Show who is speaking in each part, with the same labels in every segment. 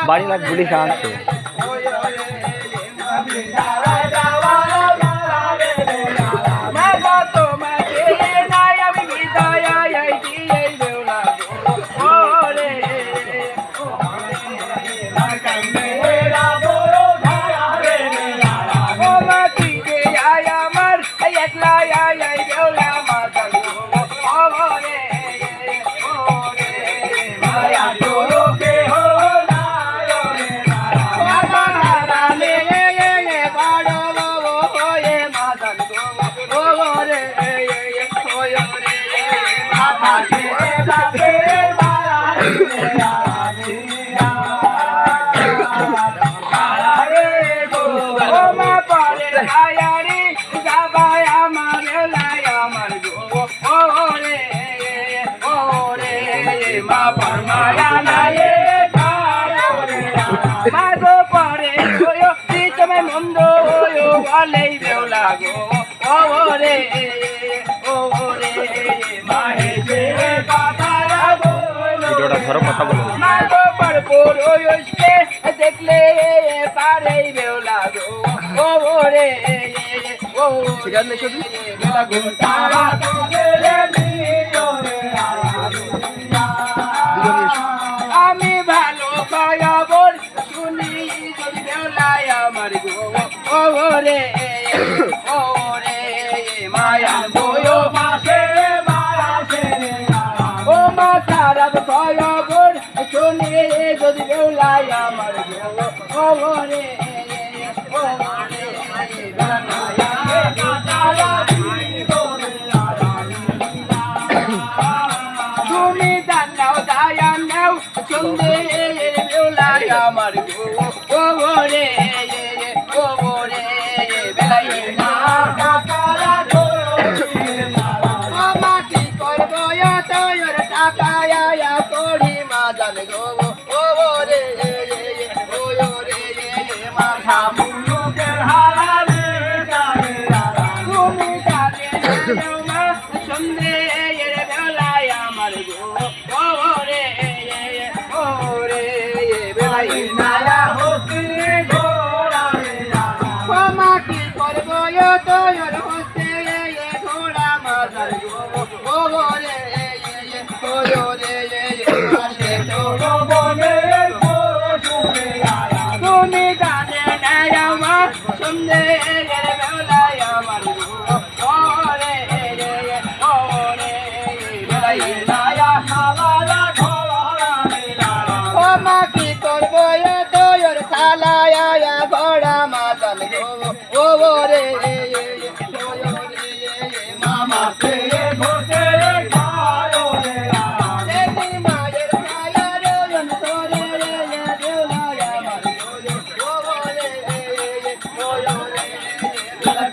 Speaker 1: বাড়ি লাগ পুলিশ আনছে
Speaker 2: Mago pare, yo pito me mundo, yo vale veo lago. Ore, mahe se patara bolo.
Speaker 1: ভিডিওটা ধরো কথা বলো
Speaker 2: Mago par poro yo se দেখলে pare veo lago. Ore, ঠিক আছে লিখো তুমি লাgo তারা তোরে নিও রে আমি ভালো খবর শুনি যদি বেলায় আমার গো ওরে মায়া বয়ো মাসে মাসে ও মা খারাপ খবর শুনি যদি বেলায় আমার গো ওরে তুমি জানাও দায়া নাও সন্ধে বেলায় আমার গো রে বেলাই না মামা কি করবো তোর টাকা করি মা জান গো রে মাথা মুলুকের হারালে তুমি জানে মা সন্ধে বেলায় আমার গো রে বেলাই না ক্ষমা কি করবো তোর হস্তে ঘোড়া মাথার গো রে তুমি জানে না আমার সন্ধে বেলায় আমার গো রে বেলাই নায়া খাওয়ালা ক্ষমা কি করবো তোর খালায়া ঘোড়া মাতাল গো রে মামা কে ভোটে খায়ো রে দেবী মায়ের খায়া রে তোরে দেওলায়া আমার গো রে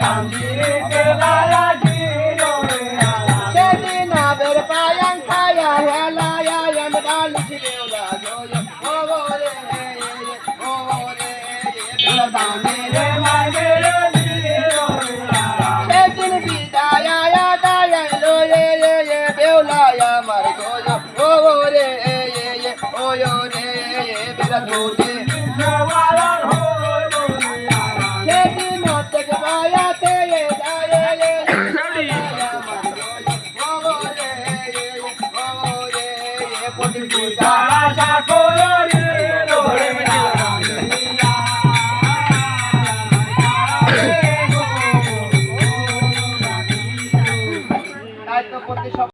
Speaker 2: কান্দিরে কেলায়া গিরো রে সেদিন আবের পায়াং খায়া হেলায়া বালিশ দেওলা গো রে দামেরে মাগেরে সেদিন বিদায় দায় লোয়ে বেওলায় আমার গো রে বেলা ধরে সেদিন থেকে পায়াতে